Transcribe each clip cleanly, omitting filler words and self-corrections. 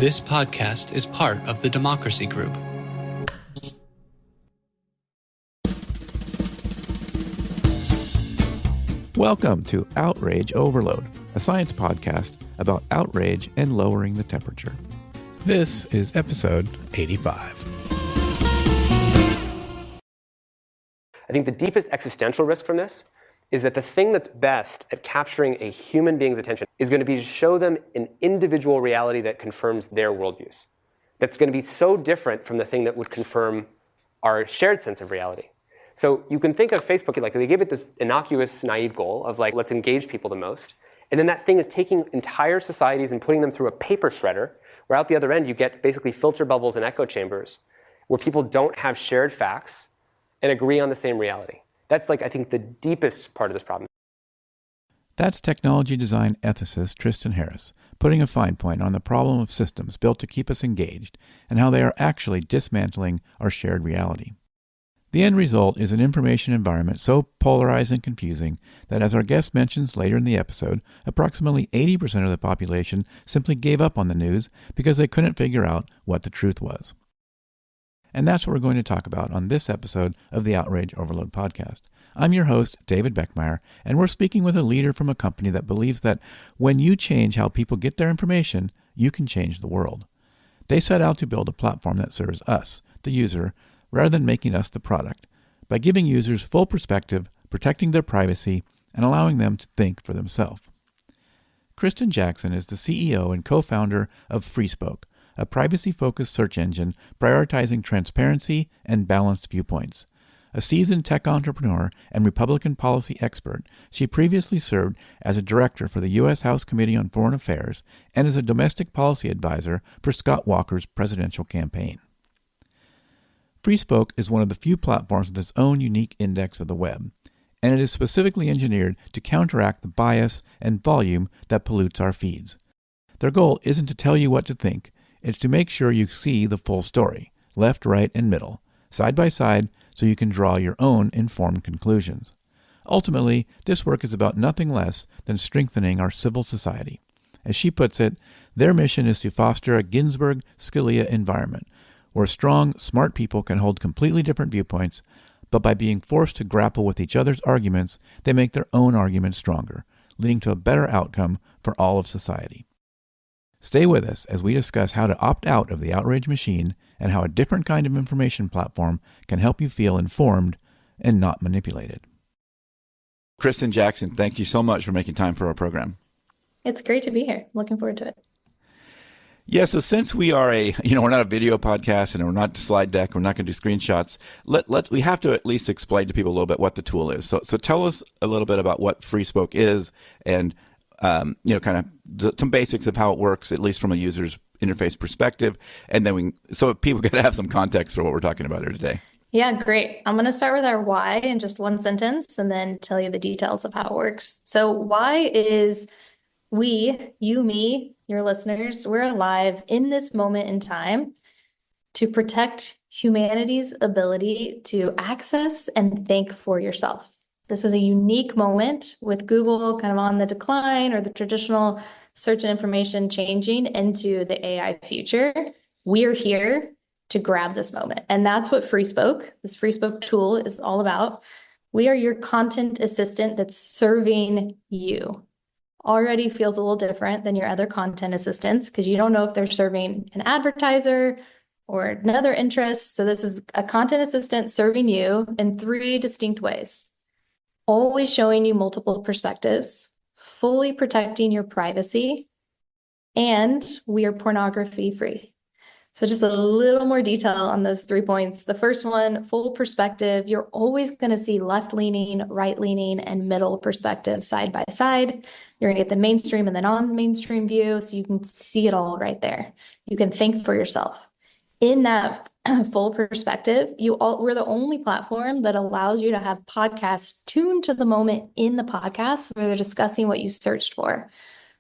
This podcast is part of the Democracy Group. Welcome to Outrage Overload, a science podcast about outrage and lowering the temperature. This is episode 85. I think the deepest existential risk from this is that the thing that's best at capturing a human being's attention is going to be to show them an individual reality that confirms their worldviews. That's going to be so different from the thing that would confirm our shared sense of reality. So you can think of Facebook, like they gave it this innocuous, naive goal of like, let's engage people the most. And then that thing is taking entire societies and putting them through a paper shredder, where out the other end you get basically filter bubbles and echo chambers where people don't have shared facts and agree on the same reality. That's like, I think, the deepest part of this problem. That's technology design ethicist Tristan Harris, putting a fine point on the problem of systems built to keep us engaged and how they are actually dismantling our shared reality. The end result is an information environment so polarized and confusing that, as our guest mentions later in the episode, approximately 80% of the population simply gave up on the news because they couldn't figure out what the truth was. And that's what we're going to talk about on this episode of the Outrage Overload podcast. I'm your host, David Beckemeyer, and we're speaking with a leader from a company that believes that when you change how people get their information, you can change the world. They set out to build a platform that serves us, the user, rather than making us the product, by giving users full perspective, protecting their privacy, and allowing them to think for themselves. Kristin Jackson is the CEO and co-founder of Freespoke, a privacy-focused search engine prioritizing transparency and balanced viewpoints. A seasoned tech entrepreneur and Republican policy expert, she previously served as a director for the U.S. House Committee on Foreign Affairs and as a domestic policy advisor for Scott Walker's presidential campaign. Freespoke is one of the few platforms with its own unique index of the web, and it is specifically engineered to counteract the bias and volume that pollutes our feeds. Their goal isn't to tell you what to think, it's to make sure you see the full story, left, right, and middle, side by side, so you can draw your own informed conclusions. Ultimately, this work is about nothing less than strengthening our civil society. As she puts it, their mission is to foster a Ginsburg-Scalia environment, where strong, smart people can hold completely different viewpoints, but by being forced to grapple with each other's arguments, they make their own arguments stronger, leading to a better outcome for all of society. Stay with us as we discuss how to opt out of the outrage machine and how a different kind of information platform can help you feel informed and not manipulated. Kristin Jackson, thank you so much for making time for our program. It's great to be here. Looking forward to it. Yeah, so since we are we're not a video podcast and we're not a slide deck, we're not going to do screenshots, we have to at least explain to people a little bit what the tool is. So tell us a little bit about what Freespoke is and some basics of how it works, at least from a user's interface perspective, and then so people can have some context for what we're talking about here today. Yeah, great. I'm going to start with our why in just one sentence and then tell you the details of how it works. So why is we, you, me, your listeners, we're alive in this moment in time to protect humanity's ability to access and think for yourself. This is a unique moment with Google kind of on the decline or the traditional search and information changing into the AI future. We're here to grab this moment. And that's what Freespoke, this Freespoke tool, is all about. We are your content assistant that's serving you. Already feels a little different than your other content assistants because you don't know if they're serving an advertiser or another interest. So this is a content assistant serving you in 3 distinct ways. Always showing you multiple perspectives, fully protecting your privacy, and we are pornography free. So just a little more detail on those 3 points. The first one, full perspective. You're always going to see left-leaning, right-leaning, and middle perspective side by side. You're going to get the mainstream and the non-mainstream view, so you can see it all right there. You can think for yourself. In that full perspective, we're the only platform that allows you to have podcasts tuned to the moment in the podcast where they're discussing what you searched for.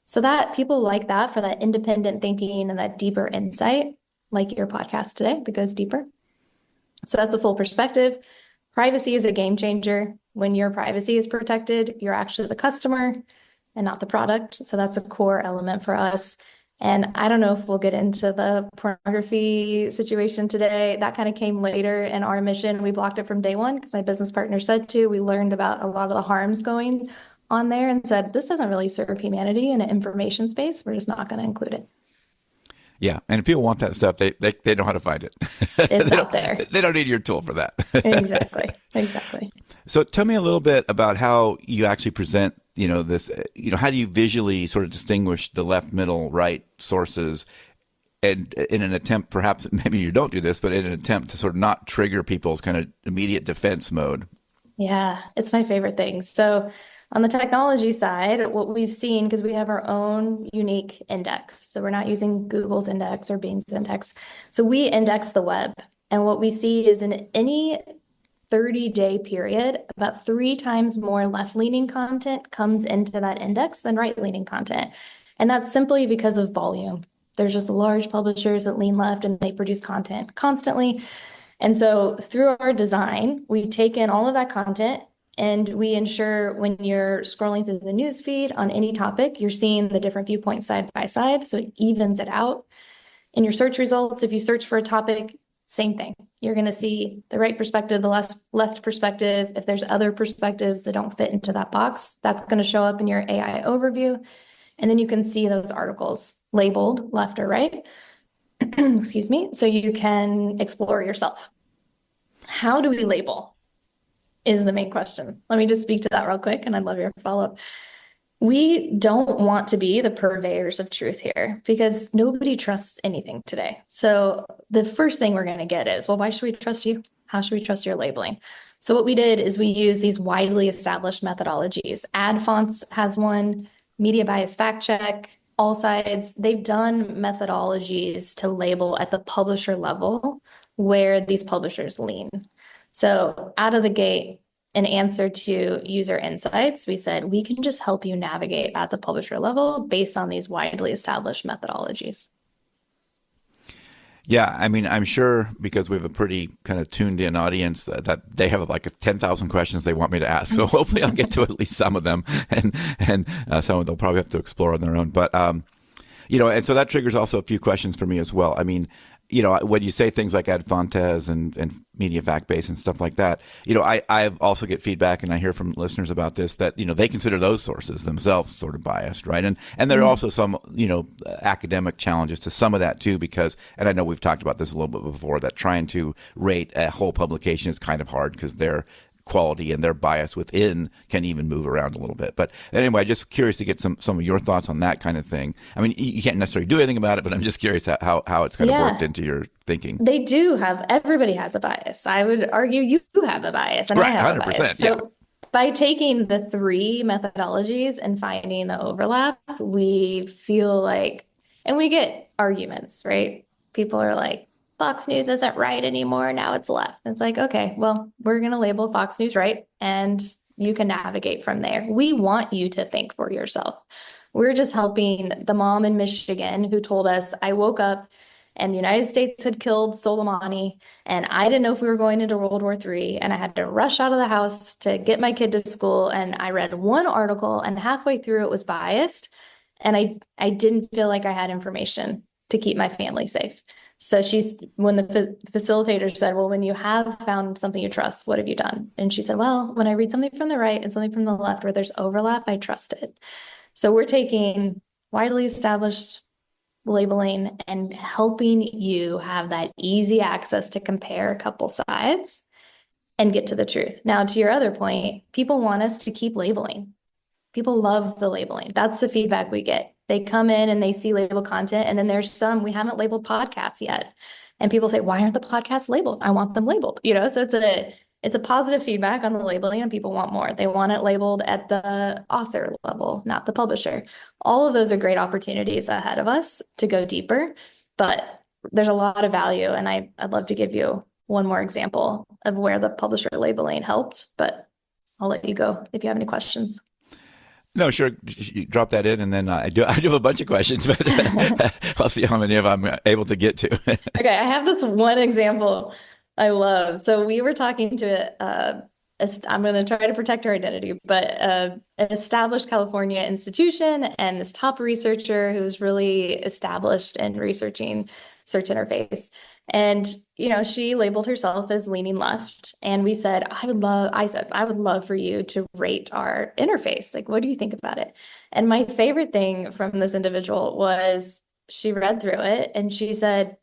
So that people like that for that independent thinking and that deeper insight, like your podcast today that goes deeper. So that's a full perspective. Privacy is a game changer. When your privacy is protected, you're actually the customer. and not the product. So that's a core element for us. And I don't know if we'll get into the pornography situation today. That kind of came later in our mission. We blocked it from day one because my business partner said to. We learned about a lot of the harms going on there and said, this doesn't really serve humanity in an information space. We're just not going to include it. Yeah. And if people want that stuff, they know how to find it. It's out there. They don't need your tool for that. Exactly. So tell me a little bit about how you actually present, this, how do you visually sort of distinguish the left, middle, right sources, and in an attempt, perhaps maybe you don't do this, but in an attempt to sort of not trigger people's kind of immediate defense mode? Yeah, it's my favorite thing. So on the technology side, what we've seen, because we have our own unique index, so we're not using Google's index or Bing's index. So we index the web. And what we see is in any 30-day period, about 3 times more left-leaning content comes into that index than right-leaning content. And that's simply because of volume. There's just large publishers that lean left and they produce content constantly. And so through our design, we take in all of that content and we ensure when you're scrolling through the news feed on any topic, you're seeing the different viewpoints side by side. So it evens it out. In your search results, if you search for a topic, same thing. You're going to see the right perspective, the left perspective. If there's other perspectives that don't fit into that box, that's going to show up in your AI overview. And then you can see those articles labeled left or right. Excuse me. So you can explore yourself. How do we label is the main question. Let me just speak to that real quick, and I'd love your follow-up. We don't want to be the purveyors of truth here because nobody trusts anything today. So the first thing we're going to get is, well, why should we trust you? How should we trust your labeling? So what we did is we use these widely established methodologies. AdFonts has one, Media Bias Fact Check, All Sides. They've done methodologies to label at the publisher level where these publishers lean. So out of the gate, in answer to user insights, we said, we can just help you navigate at the publisher level based on these widely established methodologies. Yeah, I mean, I'm sure because we have a pretty kind of tuned in audience that they have like 10,000 questions they want me to ask. So hopefully I'll get to at least some of them, and some of them they'll probably have to explore on their own. But, and so that triggers also a few questions for me as well. I mean, when you say things like Adfontes and Media Fact Base and stuff like that, I also get feedback and I hear from listeners about this that, they consider those sources themselves sort of biased, right? And there are also some, academic challenges to some of that too, because, and I know we've talked about this a little bit before, that trying to rate a whole publication is kind of hard because they're quality and their bias within can even move around a little bit. But anyway, just curious to get some of your thoughts on that kind of thing. I mean, you can't necessarily do anything about it, but I'm just curious how it's kind of worked into your thinking. They do everybody has a bias. I would argue you have a bias and right, I have 100%, a bias. So by taking the 3 methodologies and finding the overlap, we feel like, and we get arguments, right? People are like, Fox News isn't right anymore. Now it's left. It's like, okay, well, we're going to label Fox News right, and you can navigate from there. We want you to think for yourself. We're just helping the mom in Michigan who told us, I woke up and the United States had killed Soleimani, and I didn't know if we were going into World War III, and I had to rush out of the house to get my kid to school, and I read one article, and halfway through it was biased, and I didn't feel like I had information to keep my family safe. So when the facilitator said, well, when you have found something you trust, what have you done? And she said, well, when I read something from the right and something from the left where there's overlap, I trust it. So we're taking widely established labeling and helping you have that easy access to compare a couple sides and get to the truth. Now, to your other point, people want us to keep labeling. People love the labeling. That's the feedback we get. They come in and they see labeled content, and then there's some, we haven't labeled podcasts yet. And people say, why aren't the podcasts labeled? I want them labeled, so it's a positive feedback on the labeling, and people want more. They want it labeled at the author level, not the publisher. All of those are great opportunities ahead of us to go deeper, but there's a lot of value. And I'd love to give you one more example of where the publisher labeling helped, but I'll let you go if you have any questions. No, sure. You drop that in, and then I do have a bunch of questions, but I'll see how many of them I'm able to get to. Okay, I have this one example I love. So we were talking to I'm going to try to protect her identity, but an established California institution and this top researcher who's really established in researching search interface. And, she labeled herself as leaning left. And we said, I would love for you to rate our interface. Like, what do you think about it? And my favorite thing from this individual was she read through it and she said,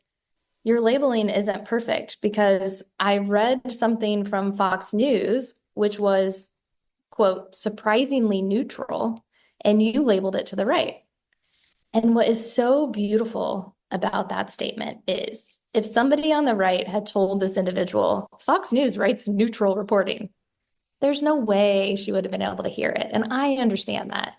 your labeling isn't perfect because I read something from Fox News, which was, quote, surprisingly neutral, and you labeled it to the right. And what is so beautiful about that statement is if somebody on the right had told this individual, Fox News writes neutral reporting, there's no way she would have been able to hear it. And I understand that.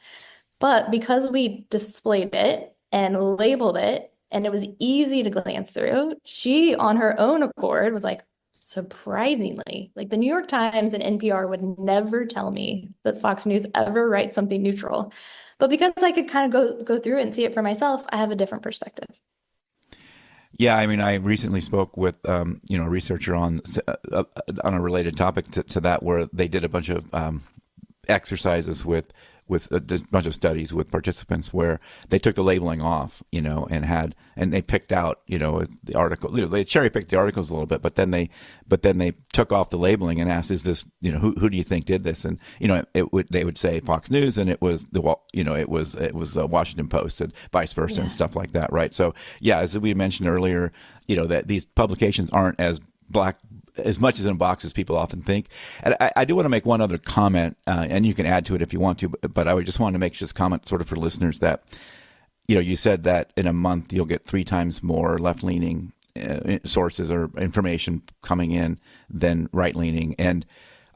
But because we displayed it and labeled it, and it was easy to glance through, she, on her own accord, was like, surprisingly, like the New York Times and NPR would never tell me that Fox News ever writes something neutral. But because I could kind of go through it and see it for myself, I have a different perspective. Yeah, I mean, I recently spoke with a researcher on a related topic to that, where they did a bunch of exercises with a bunch of studies with participants where they took the labeling off, and they picked out, the article. They cherry picked the articles a little bit, but then they took off the labeling and asked, "Is this, who do you think did this?" And they would say Fox News, and it was it was Washington Post, and vice versa, and stuff like that, right? So yeah, as we mentioned earlier, that these publications aren't as black as much as in a box as people often think. And I do want to make one other comment, and you can add to it if you want to, but I would just want to make this comment sort of for listeners that, you said that in a month you'll get 3 times more left-leaning sources or information coming in than right-leaning. And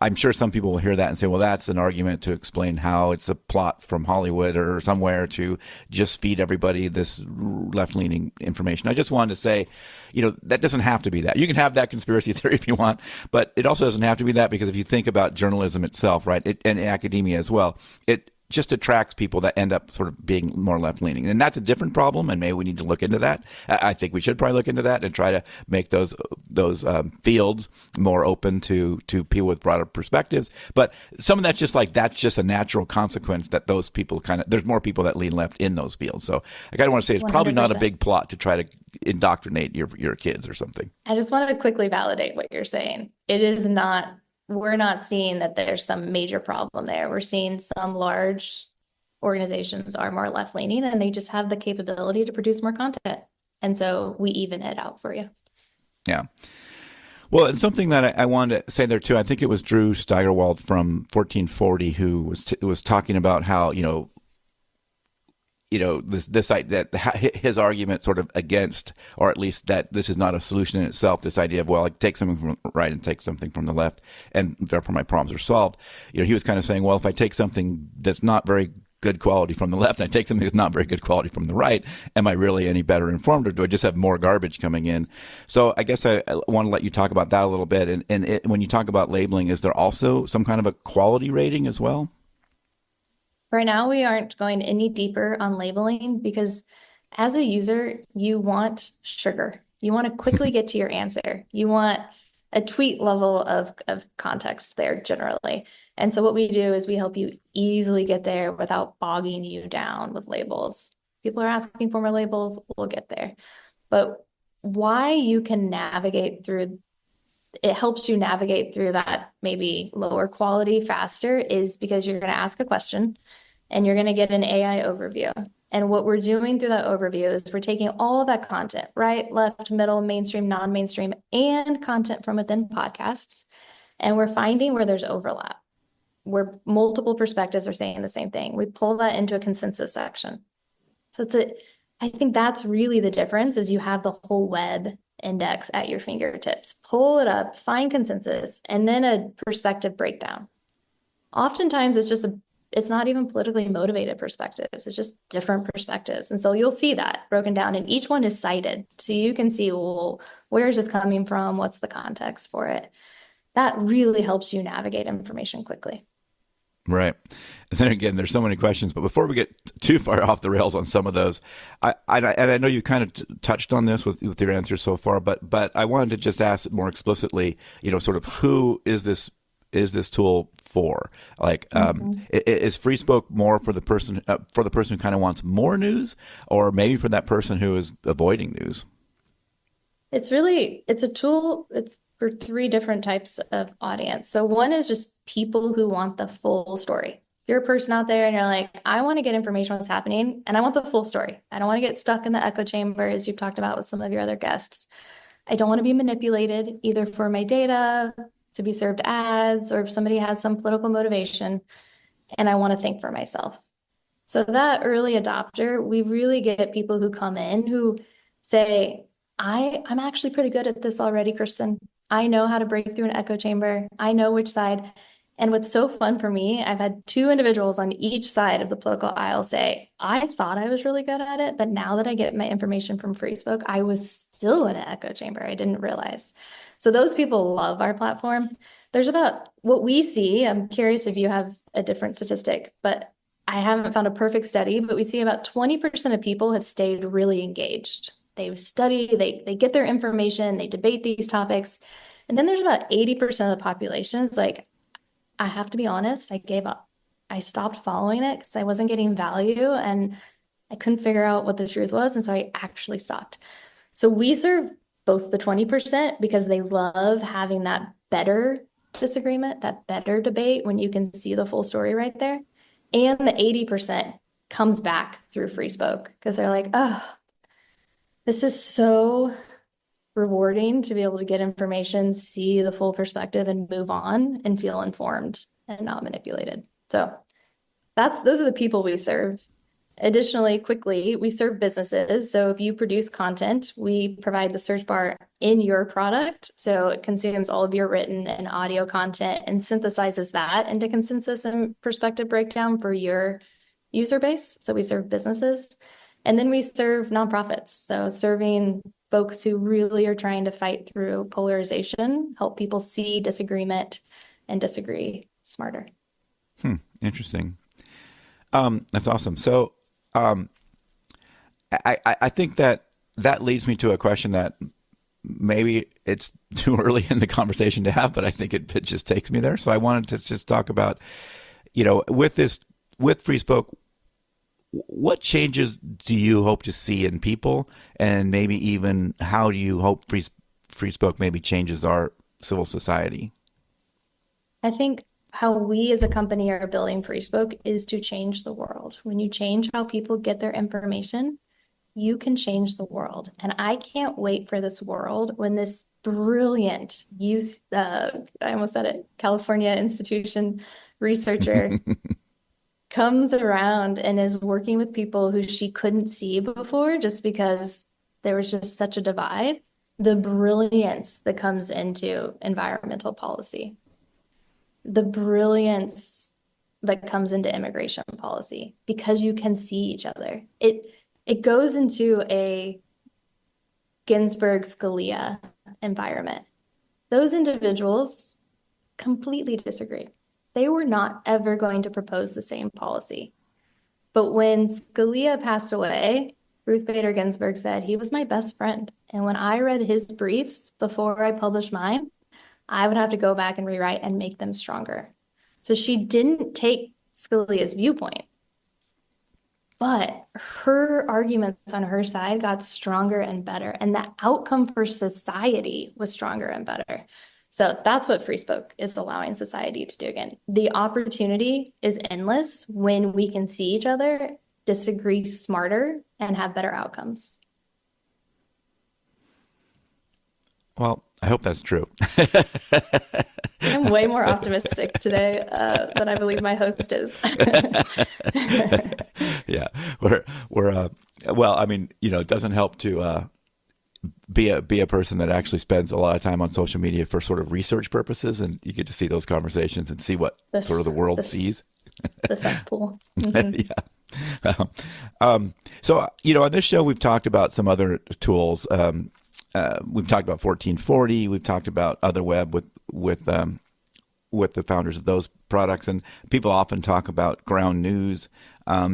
I'm sure some people will hear that and say, well, that's an argument to explain how it's a plot from Hollywood or somewhere to just feed everybody this left-leaning information. I just wanted to say, that doesn't have to be that. You can have that conspiracy theory if you want, but it also doesn't have to be that, because if you think about journalism itself, right, and academia as well, it just attracts people that end up sort of being more left-leaning. And that's a different problem, and maybe we need to look into that. I think we should probably look into that and try to make those fields more open to people with broader perspectives. But some of that's just a natural consequence that those people there's more people that lean left in those fields. So I kind of want to say it's 100%. Probably not a big plot to try to indoctrinate your kids or something. I just wanted to quickly validate what you're saying. It is not. We're not seeing that there's some major problem there. We're seeing some large organizations are more left-leaning and they just have the capability to produce more content. And so we even it out for you. Yeah. Well, and something that I wanted to say there too, I think it was Drew Steigerwald from 1440 who was talking about how, his argument sort of against, or at least that this is not a solution in itself, this idea of, well, I take something from the right and take something from the left, and therefore my problems are solved. He was kind of saying, well, if I take something that's not very good quality from the left and I take something that's not very good quality from the right, am I really any better informed, or do I just have more garbage coming in? So I guess I want to let you talk about that a little bit. And when you talk about labeling, is there also some kind of a quality rating as well? Right now, we aren't going any deeper on labeling because as a user, you want sugar. You want to quickly get to your answer. You want a tweet level of context there generally. And so what we do is we help you easily get there without bogging you down with labels. People are asking for more labels, we'll get there. But why you can navigate through, it helps you navigate through that maybe lower quality faster is because you're going to ask a question and you're going to get an AI overview. And what we're doing through that overview is we're taking all of that content, right, left, middle, mainstream, non-mainstream, and content from within podcasts. And we're finding where there's overlap, where multiple perspectives are saying the same thing. We pull that into a consensus section. So I think that's really the difference is you have the whole web index at your fingertips. Pull it up, find consensus, and then a perspective breakdown. Oftentimes it's not even politically motivated perspectives. It's just different perspectives. And so you'll see that broken down and each one is cited. So you can see, well, where is this coming from? What's the context for it? That really helps you navigate information quickly. Right. And then again, there's so many questions, but before we get too far off the rails on some of those, I know you kind of touched on this with your answers so far, but I wanted to just ask more explicitly, sort of who is this is this tool for? Like, is Freespoke more for the person who kind of wants more news, or maybe for that person who is avoiding news? It's a tool. It's for three different types of audience. So one is just people who want the full story. If you're a person out there and you're like, I want to get information on what's happening and I want the full story. I don't want to get stuck in the echo chamber, as you've talked about with some of your other guests. I don't want to be manipulated either for my data, to be served ads, or if somebody has some political motivation, and I want to think for myself. So that early adopter, we really get people who come in who say, I'm actually pretty good at this already, Kristin. I know how to break through an echo chamber. I know which side. And what's so fun for me, I've had two individuals on each side of the political aisle say, I thought I was really good at it, but now that I get my information from Freespoke, I was still in an echo chamber. I didn't realize. So those people love our platform. There's about what we see. I'm curious if you have a different statistic, but I haven't found a perfect study, but we see about 20% of people have stayed really engaged. They've studied, they get their information, they debate these topics. And then there's about 80% of the population is like, I have to be honest, I gave up. I stopped following it because I wasn't getting value and I couldn't figure out what the truth was. And so I actually stopped. So we serve both the 20% because they love having that better disagreement, that better debate when you can see the full story right there. And the 80% comes back through Freespoke because they're like, oh, this is so rewarding to be able to get information, see the full perspective, and move on and feel informed and not manipulated. So those are the people we serve. Additionally, quickly, we serve businesses. So if you produce content, we provide the search bar in your product. So it consumes all of your written and audio content and synthesizes that into consensus and perspective breakdown for your user base. So we serve businesses. And then we serve nonprofits. So serving folks who really are trying to fight through polarization, help people see disagreement and disagree smarter. Interesting. That's awesome. So I think that leads me to a question that maybe it's too early in the conversation to have, but I think it just takes me there. So I wanted to just talk about, with Freespoke, what changes do you hope to see in people, and maybe even how do you hope Freespoke maybe changes our civil society? I think how we as a company are building Freespoke is to change the world. When you change how people get their information, you can change the world. And I can't wait for this world when this brilliant I almost said it, California institution researcher comes around and is working with people who she couldn't see before just because there was just such a divide. The brilliance that comes into environmental policy, the brilliance that comes into immigration policy, because you can see each other. It goes into a Ginsburg-Scalia environment. Those individuals completely disagreed. They were not ever going to propose the same policy. But when Scalia passed away, Ruth Bader Ginsburg said, he was my best friend. And when I read his briefs before I published mine, I would have to go back and rewrite and make them stronger. So she didn't take Scalia's viewpoint, but her arguments on her side got stronger and better. And the outcome for society was stronger and better. So that's what Freespoke is allowing society to do again. The opportunity is endless when we can see each other, disagree smarter, and have better outcomes. Well, I hope that's true. I'm way more optimistic today than I believe my host is. Yeah, we're well, I mean, it doesn't help to be a person that actually spends a lot of time on social media for sort of research purposes, and you get to see those conversations and see what sort of the world sees. The cesspool. Mm-hmm. Yeah. So, on this show, we've talked about some other tools. We've talked about 1440. We've talked about other web with the founders of those products, and people often talk about ground news.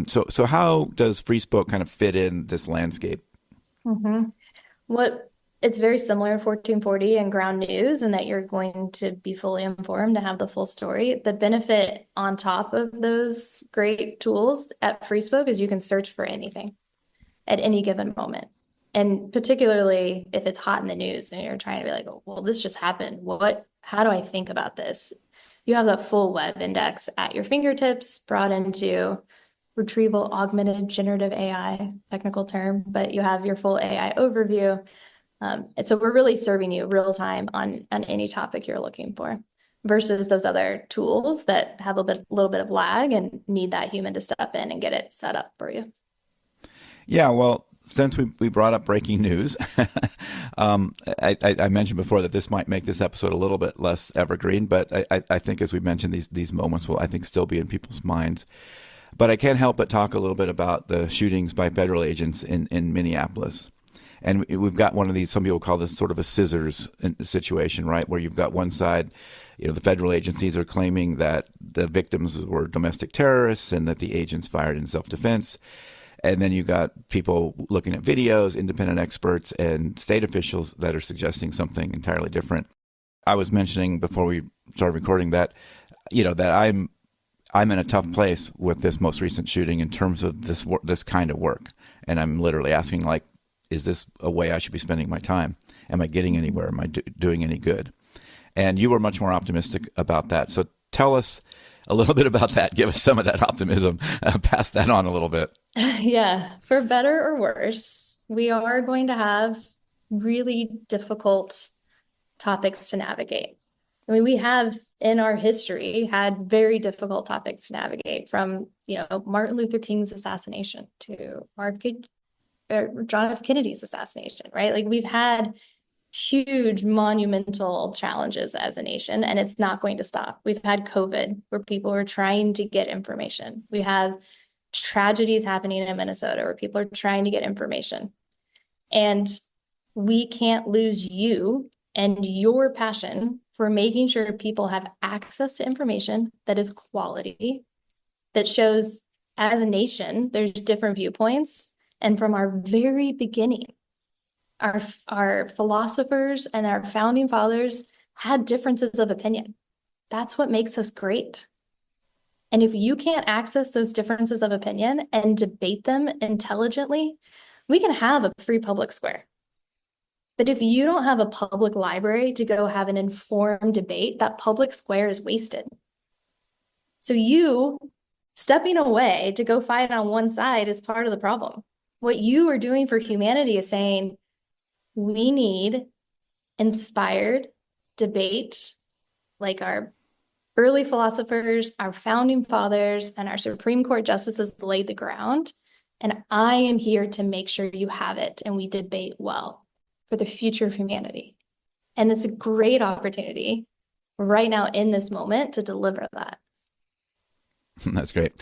So how does Freespoke kind of fit in this landscape? Mm-hmm. What It's very similar to 1440 and ground news in that you're going to be fully informed to have the full story. The benefit on top of those great tools at Freespoke is you can search for anything at any given moment. And particularly if it's hot in the news and you're trying to be like, oh, well, this just happened. How do I think about this? You have that full web index at your fingertips, brought into retrieval augmented generative AI, technical term, but you have your full AI overview. And so we're really serving you real time on any topic you're looking for versus those other tools that have a little bit of lag and need that human to step in and get it set up for you. Yeah, well, since we brought up breaking news, I mentioned before that this might make this episode a little bit less evergreen, but I think as we mentioned, these moments will, I think, still be in people's minds. But I can't help but talk a little bit about the shootings by federal agents in Minneapolis. And we've got one of these, some people call this sort of a scissors situation, right? Where you've got one side, the federal agencies are claiming that the victims were domestic terrorists and that the agents fired in self-defense. And then you've got people looking at videos, independent experts, and state officials that are suggesting something entirely different. I was mentioning before we started recording that, that I'm in a tough place with this most recent shooting in terms of this kind of work. And I'm literally asking, like, is this a way I should be spending my time? Am I getting anywhere? Am I doing any good? And you were much more optimistic about that. So tell us a little bit about that. Give us some of that optimism. Pass that on a little bit. Yeah, for better or worse, we are going to have really difficult topics to navigate. I mean, we have in our history had very difficult topics to navigate, from, Martin Luther King's assassination to John F. Kennedy's assassination, right? Like, we've had huge monumental challenges as a nation, and it's not going to stop. We've had COVID, where people are trying to get information. We have tragedies happening in Minnesota where people are trying to get information. And we can't lose you and your passion for making sure people have access to information that is quality, that shows, as a nation, there's different viewpoints. And from our very beginning, our philosophers and our founding fathers had differences of opinion. That's what makes us great. And if you can't access those differences of opinion and debate them intelligently, we can have a free public square. But if you don't have a public library to go have an informed debate, that public square is wasted. So you stepping away to go fight on one side is part of the problem. What you are doing for humanity is saying, we need inspired debate like our early philosophers, our founding fathers, and our Supreme Court justices laid the ground. And I am here to make sure you have it and we debate well for the future of humanity. And it's a great opportunity right now in this moment to deliver that. That's great.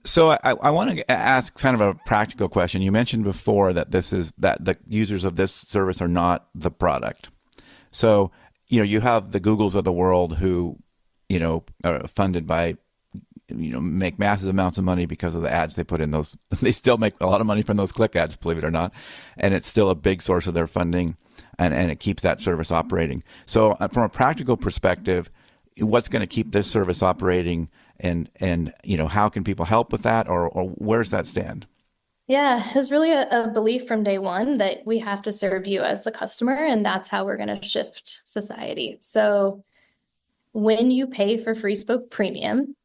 So I want to ask kind of a practical question. You mentioned before that the users of this service are not the product. So, you have the Googles of the world who, are funded by, make massive amounts of money because of the ads they put in those. They still make a lot of money from those click ads, believe it or not. And it's still a big source of their funding, and it keeps that service operating. So from a practical perspective, what's going to keep this service operating, and how can people help with that, or where's that stand? Yeah, it's really a belief from day one that we have to serve you as the customer, and that's how we're going to shift society. So when you pay for Freespoke Premium,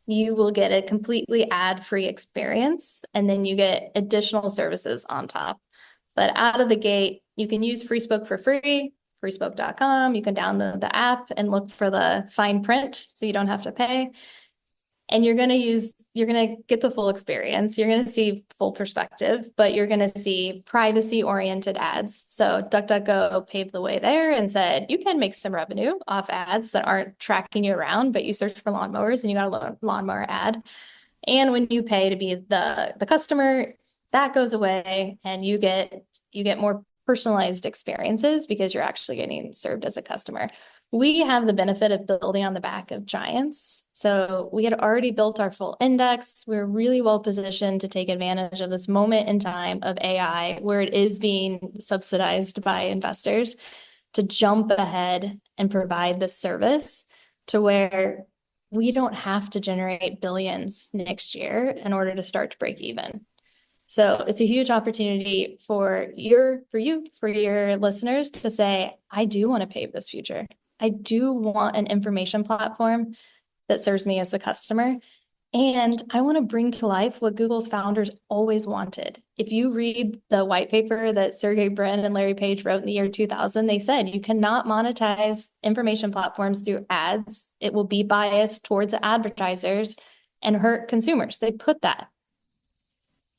you will get a completely ad-free experience, and then you get additional services on top. But out of the gate, you can use Freespoke for free, freespoke.com. You can download the app and look for the fine print so you don't have to pay. And you're going to get the full experience. You're going to see full perspective, but you're going to see privacy-oriented ads. So DuckDuckGo paved the way there and said, you can make some revenue off ads that aren't tracking you around, but you search for lawnmowers and you got a lawnmower ad. And when you pay to be the customer, that goes away, and you get more personalized experiences because you're actually getting served as a customer. We have the benefit of building on the back of giants. So we had already built our full index. We're really well positioned to take advantage of this moment in time of AI where it is being subsidized by investors to jump ahead and provide this service to where we don't have to generate billions next year in order to start to break even. So it's a huge opportunity for your listeners to say, I do want to pave this future. I do want an information platform that serves me as the customer. And I want to bring to life what Google's founders always wanted. If you read the white paper that Sergey Brin and Larry Page wrote in the year 2000, they said you cannot monetize information platforms through ads. It will be biased towards advertisers and hurt consumers. They put that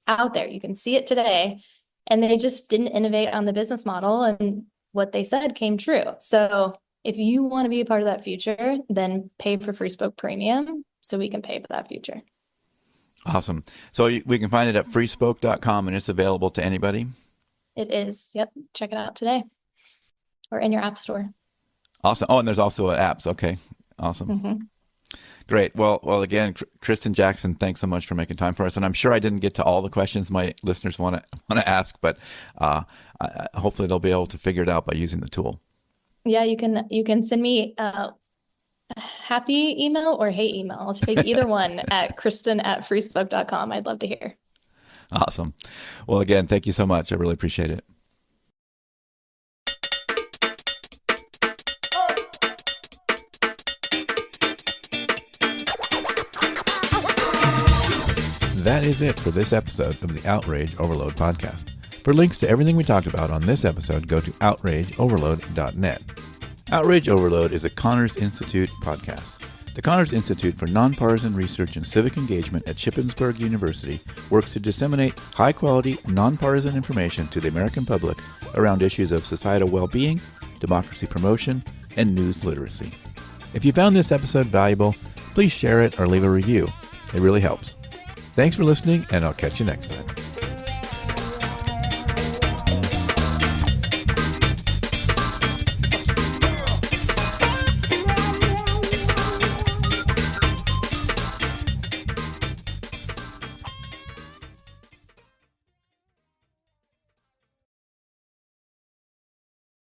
out there. You can see it today. And they just didn't innovate on the business model. And what they said came true. So if you want to be a part of that future, then pay for Freespoke Premium so we can pay for that future. Awesome. So we can find it at freespoke.com, and it's available to anybody? It is. Yep. Check it out today or in your app store. Awesome. Oh, and there's also apps. Okay. Awesome. Mm-hmm. Great. Well, again, Kristin Jackson, thanks so much for making time for us. And I'm sure I didn't get to all the questions my listeners want to ask, but hopefully they'll be able to figure it out by using the tool. Yeah, you can send me a happy email or hate email. I'll take either one at Kristin@freespoke.com. I'd love to hear. Awesome. Well, again, thank you so much. I really appreciate it. That is it for this episode of the Outrage Overload podcast. For links to everything we talked about on this episode, go to outrageoverload.net. Outrage Overload is a Connors Institute podcast. The Connors Institute for Nonpartisan Research and Civic Engagement at Shippensburg University works to disseminate high-quality, nonpartisan information to the American public around issues of societal well-being, democracy promotion, and news literacy. If you found this episode valuable, please share it or leave a review. It really helps. Thanks for listening, and I'll catch you next time.